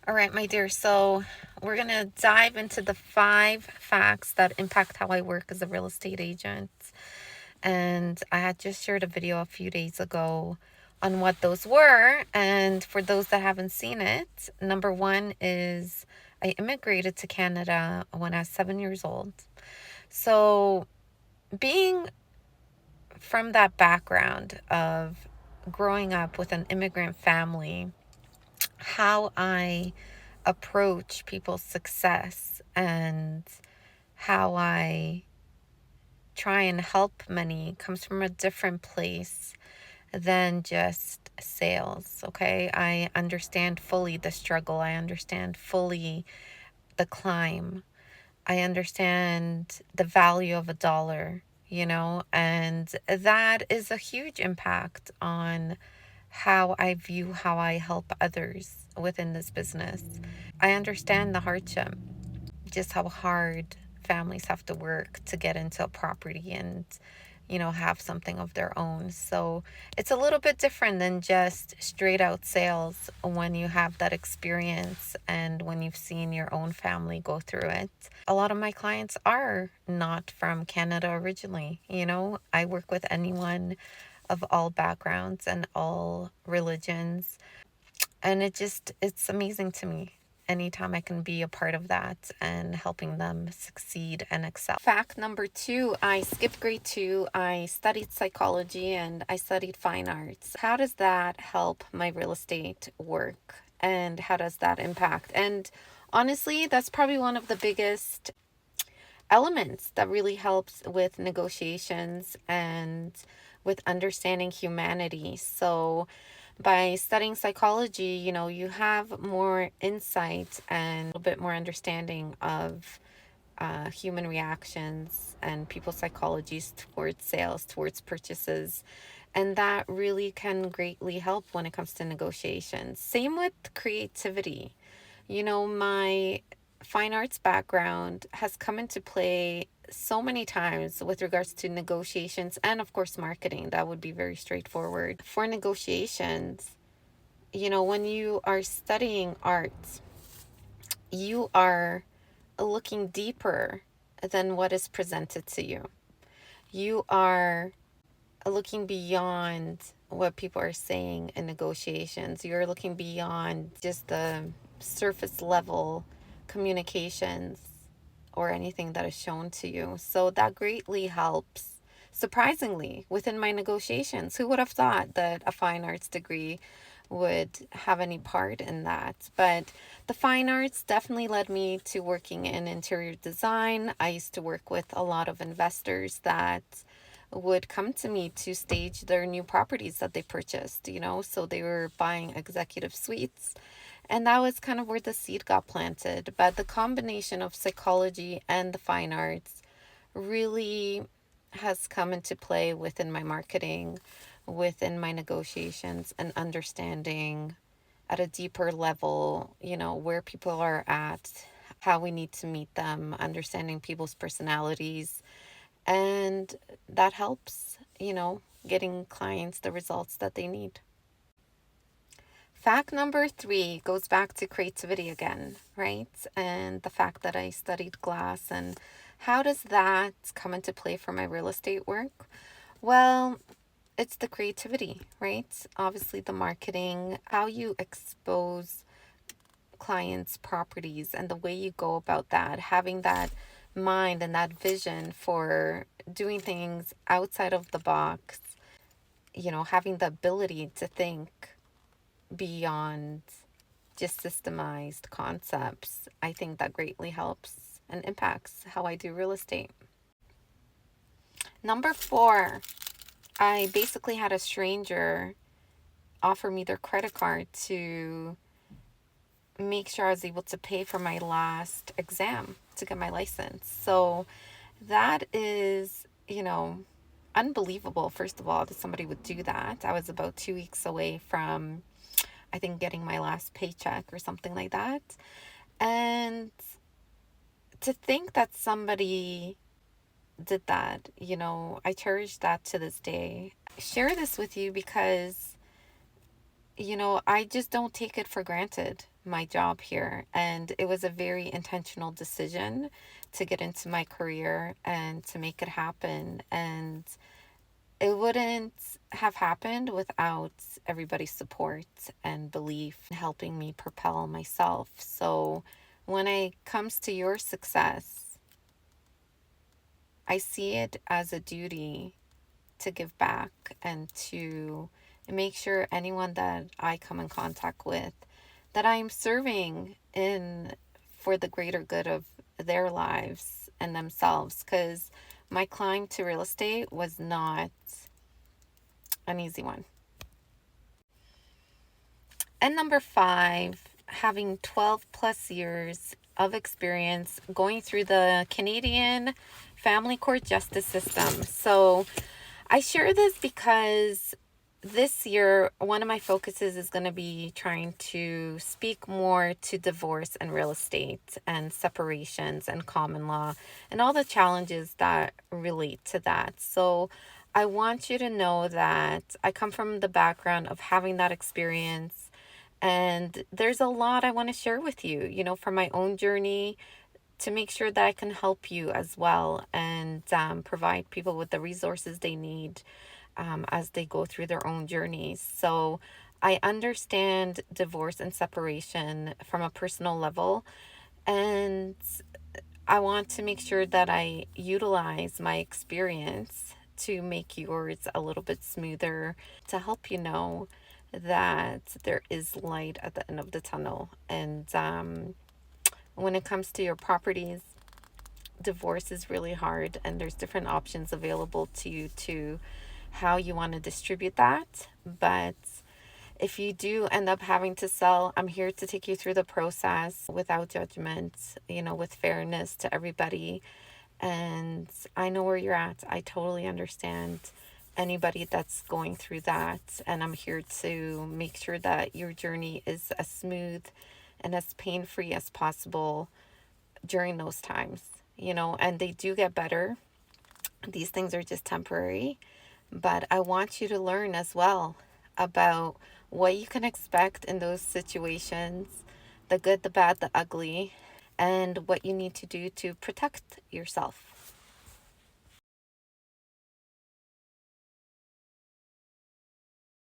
All right, my dear. So, we're going to dive into the 5 facts that impact how I work as a real estate agent. And I had just shared a video a few days ago on what those were. And for those that haven't seen it, number 1 is I immigrated to Canada when I was 7 years old. So, being from that background of growing up with an immigrant family, how I approach people's success and how I try and help many comes from a different place than just sales. Okay. I understand fully the struggle, I understand fully the climb, I understand the value of a dollar, and that is a huge impact on how I view how I help others within this business. I understand the hardship, just how hard families have to work to get into a property and have something of their own. So it's a little bit different than just straight out sales when you have that experience and when you've seen your own family go through it. A lot of my clients are not from Canada originally. I work with anyone of all backgrounds and all religions, and it's amazing to me anytime I can be a part of that and helping them succeed and excel. Fact number 2, I skipped grade 2. I studied psychology and I studied fine arts. How does that help my real estate work? And how does that impact? And honestly, that's probably one of the biggest elements that really helps with negotiations and with understanding humanity. So, by studying psychology, you have more insight and a little bit more understanding of human reactions and people's psychologies towards sales, towards purchases. And that really can greatly help when it comes to negotiations. Same with creativity. My fine arts background has come into play so many times with regards to negotiations and, of course, marketing. That would be very straightforward. For negotiations, when you are studying art, you are looking deeper than what is presented to you. You are looking beyond what people are saying in negotiations. You're looking beyond just the surface level communications or anything that is shown to you. So that greatly helps. Surprisingly, within my negotiations, who would have thought that a fine arts degree would have any part in that? But the fine arts definitely led me to working in interior design. I used to work with a lot of investors that would come to me to stage their new properties that they purchased, so they were buying executive suites. And that was kind of where the seed got planted. But the combination of psychology and the fine arts really has come into play within my marketing, within my negotiations, and understanding at a deeper level, where people are at, how we need to meet them, understanding people's personalities. And that helps, getting clients the results that they need. Fact number 3 goes back to creativity again, right? And the fact that I studied glass, and how does that come into play for my real estate work? Well, it's the creativity, right? Obviously, the marketing, how you expose clients' properties, and the way you go about that, having that mind and that vision for doing things outside of the box, having the ability to think beyond just systemized concepts. I think that greatly helps and impacts how I do real estate. Number 4, I basically had a stranger offer me their credit card to make sure I was able to pay for my last exam to get my license. So that is, unbelievable, first of all, that somebody would do that. I was about 2 weeks away from, I think, getting my last paycheck or something like that. And to think that somebody did that, I cherish that to this day. I share this with you because I just don't take it for granted, my job here. And it was a very intentional decision to get into my career and to make it happen. And it wouldn't have happened without everybody's support and belief in helping me propel myself. So when it comes to your success, I see it as a duty to give back and to make sure anyone that I come in contact with that I am serving in for the greater good of their lives and themselves, because my climb to real estate was not an easy one. And number 5, having 12 plus years of experience going through the Canadian family court justice system. So I share this because this year, one of my focuses is going to be trying to speak more to divorce and real estate and separations and common law and all the challenges that relate to that. So I want you to know that I come from the background of having that experience. And there's a lot I want to share with you, from my own journey to make sure that I can help you as well and provide people with the resources they need as they go through their own journeys. So I understand divorce and separation from a personal level, and I want to make sure that I utilize my experience to make yours a little bit smoother, to help you know that there is light at the end of the tunnel. And when it comes to your properties, divorce is really hard, and there's different options available to you to how you want to distribute that. But if you do end up having to sell, I'm here to take you through the process without judgment, with fairness to everybody. And I know where you're at. I totally understand anybody that's going through that. And I'm here to make sure that your journey is as smooth and as pain free as possible during those times, and they do get better. These things are just temporary. But I want you to learn as well about what you can expect in those situations, the good, the bad, the ugly, and what you need to do to protect yourself.